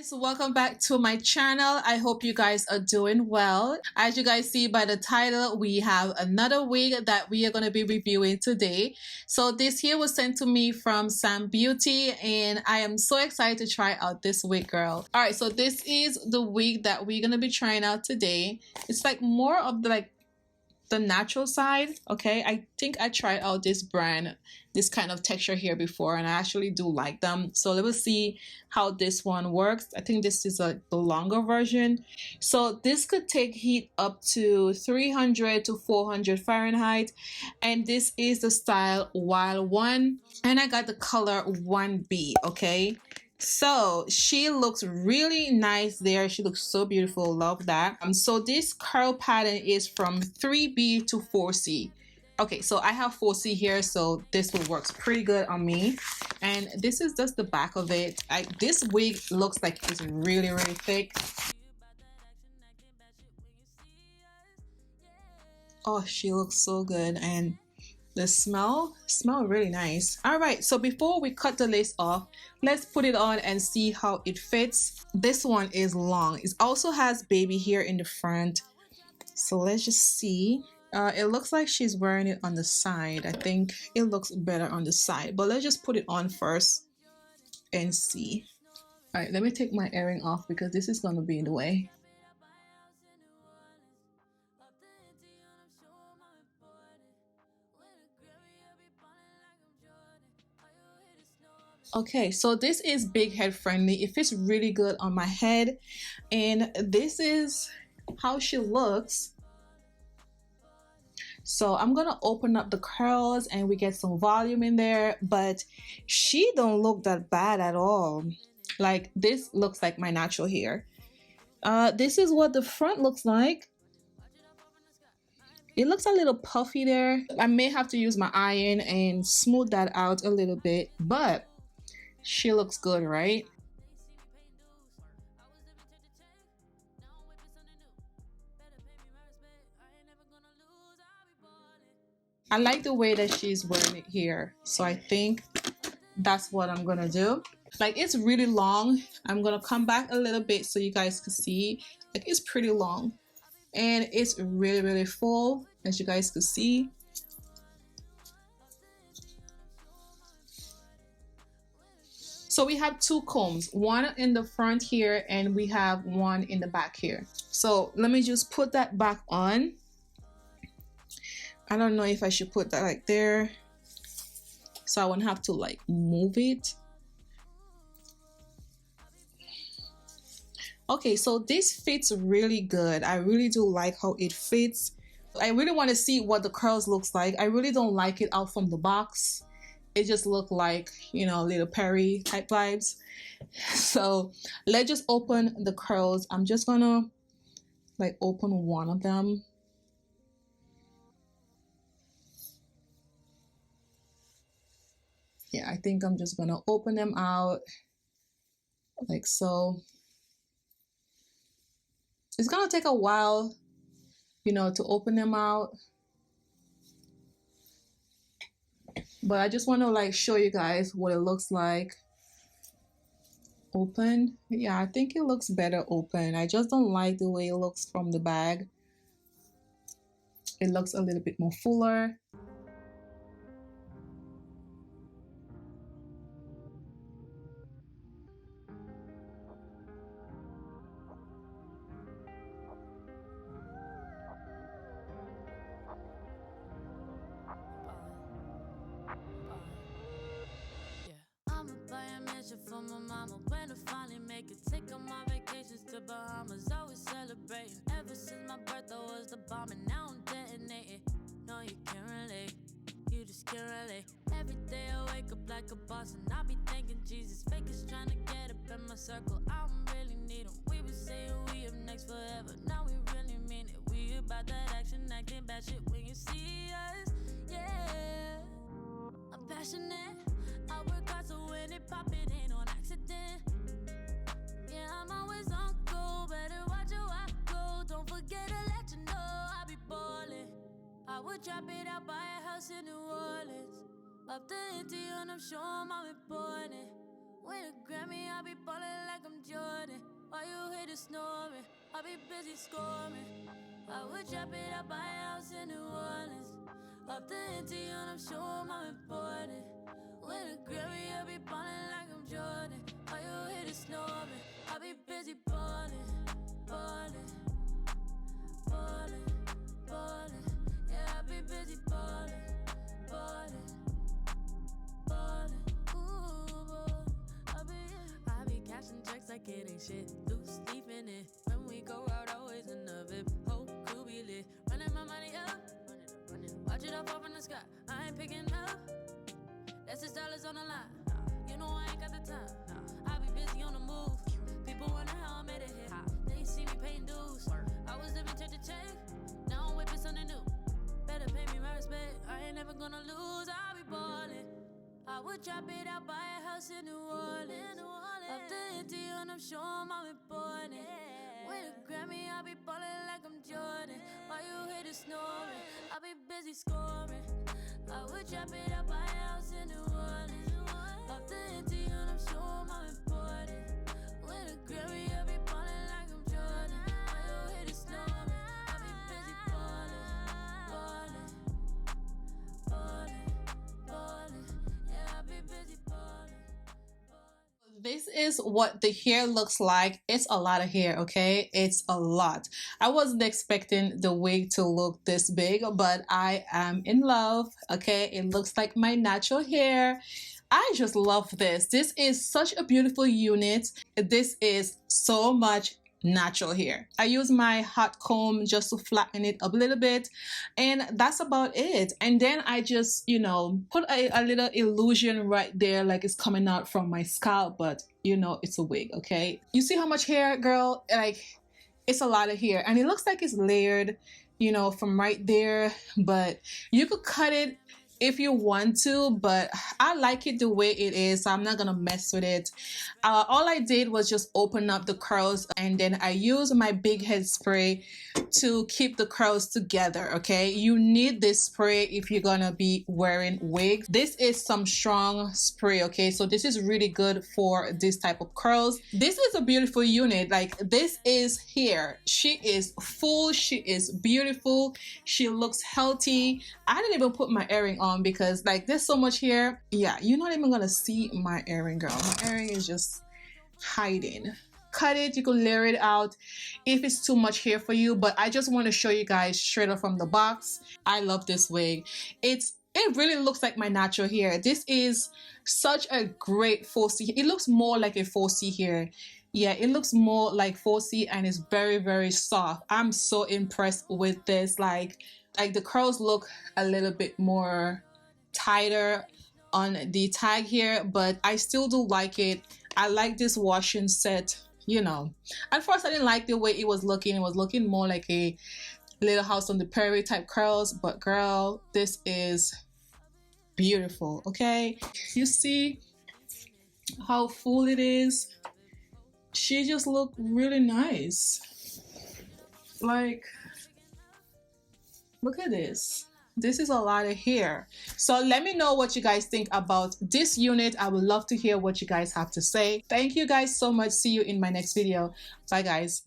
So welcome back to my channel. I hope you guys are doing well. As you guys see by the title, we have another wig that we are going to be reviewing today. So this here was sent to me from Sam Beauty and I am so excited to try out this wig, girl. All right, so this is the wig that we're going to be trying out today. It's like more of the natural side. Okay, I think I tried out this brand, this kind of texture here before, and I actually do like them. So let's see how this one works. I think this is the longer version. So this could take heat up to 300 to 400 Fahrenheit, and this is the style Wild One, and I got the color 1B. Okay, so she looks really nice there. She looks so beautiful. Love that. So this curl pattern is from 3B to 4C. Okay, so I have 4C here, so this will work pretty good on me. And this is just the back of it. This wig looks like it's really thick. Oh, she looks so good, and the smell really nice. All right, so before we cut the lace off, let's put it on and see how it fits. This one is long. It also has baby hair in the front, so let's just see. It looks like she's wearing it on the side. I think it looks better on the side, but let's just put it on first and see. All right, let me take my earring off because this is going to be in the way. Okay, so this is big head friendly. It fits really good on my head, and this is how she looks. So I'm gonna open up the curls and we get some volume in there, but she don't look that bad at all. Like, this looks like my natural hair. This is what the front looks like. It looks a little puffy there. I may have to use my iron and smooth that out a little bit, but she looks good, right? I like the way that she's wearing it here, so I think that's what I'm gonna do. Like, it's really long. I'm gonna come back a little bit so you guys can see. Like, it's pretty long and it's really full, as you guys can see. So we have two combs, one in the front here and we have one in the back here. So let me just put that back on. I don't know if I should put that like there, so I won't have to like move it. Okay, so this fits really good. I really do like how it fits. I really want to see what the curls looks like. I really don't like it out from the box. It just looked like, you know, little Perry type vibes. So let's just open the curls. I'm just gonna like open one of them. Yeah, I think I'm just gonna open them out like so. It's gonna take a while, you know, to open them out. But I just want to like show you guys what it looks like open. Yeah, I think it looks better open. I just don't like the way it looks from the bag. It looks a little bit more fuller. For my mama, when I finally make it, take all my vacations to Bahamas, always celebrating. Ever since my birth, I was the bomb, and now I'm detonating. No, you can't relate, you just can't relate. Every day I wake up like a boss, and I be thanking Jesus. Fakers trying to get up in my circle, I don't really need them. We were saying we up next forever, now we really mean it. We about that action, acting bad shit when you see us, yeah. I'm passionate, I work hard so when it pop it ain't on accident. Yeah, I'm always on go, better watch how I go. Don't forget to let you know I be ballin'. I would drop it out, buy a house in New Orleans. Up the ante and I'm sure I'm important. Win a Grammy, I be ballin' like I'm Jordan. it snoring, I'll be busy scoring. I would drop it at my house in New Orleans. Off the empty and I'm sure I'm important. When a Grammy, I'll be ballin' like I'm Jordan. All you hear is snoring, I'll be busy ballin', ballin', ballin', ballin'. Yeah, I'll be busy ballin', ballin', ballin'. Ooh, boy, I be cashing checks like it ain't shit. Loose leaf in it. When we go out, always in the VIP. Whole crew be lit. Running my money up. Watch it all fall from the sky. I ain't picking up. That's $6 on the line. You know I ain't got the time. I be busy on the move. People wonder how I made it hit. They see me paying dues. I was living check to check. Now I'm whipping something new. Better pay me my respect. I ain't never gonna lose. I'll be ballin'. I would drop it out, buy a house in New Orleans. Off the empty and I'm sure I'm important. With a Grammy, I'll be ballin' like I'm Jordan. While you hear the snoring, I'll be busy scoring. I would drop it out, buy a house in New Orleans. Off the empty and I'm sure I'm important. With a Grammy, I'll be ballin' like I'm Jordan. While you hear the snoring, I'll be busy ballin', ballin', ballin', ballin'. Yeah, I'll be busy ballin'. This is what the hair looks like. It's a lot of hair, okay? It's a lot. I wasn't expecting the wig to look this big, but I am in love, okay? It looks like my natural hair. I just love this. This is such a beautiful unit. This is so much natural hair. I use my hot comb just to flatten it up a little bit, and that's about it. And then I just, you know, put a little illusion right there, like it's coming out from my scalp, but you know, it's a wig, okay? You see how much hair, girl? Like, it's a lot of hair, and it looks like it's layered, you know, from right there, but you could cut it if you want to, but I like it the way it is, so I'm not gonna mess with it. All I did was just open up the curls, and then I use my big head spray to keep the curls together, okay? You need this spray if you're gonna be wearing wigs. This is some strong spray, okay? So this is really good for this type of curls. This is a beautiful unit. Like, this is hair. She is full, she is beautiful, she looks healthy. I didn't even put my earring on because like there's so much hair. Yeah, you're not even gonna see my earring, girl. My earring is just hiding. Cut it, you can layer it out if it's too much hair for you, but I just want to show you guys straight up from the box. I love this wig. It really looks like my natural hair. This is such a great 4C. It looks more like a 4C hair. Yeah, it looks more like 4C, and it's very, very soft. I'm so impressed with this. Like the curls look a little bit more tighter on the tag here, but I still do like it. I like this washing set, you know. At first I didn't like the way it was looking. It was looking more like a Little House on the Prairie type curls, but girl, this is beautiful, okay? You see how full it is? She just looked really nice. Like, look at this. This is a lot of hair. So let me know what you guys think about this unit. I would love to hear what you guys have to say. Thank you guys so much. See you in my next video. Bye, guys.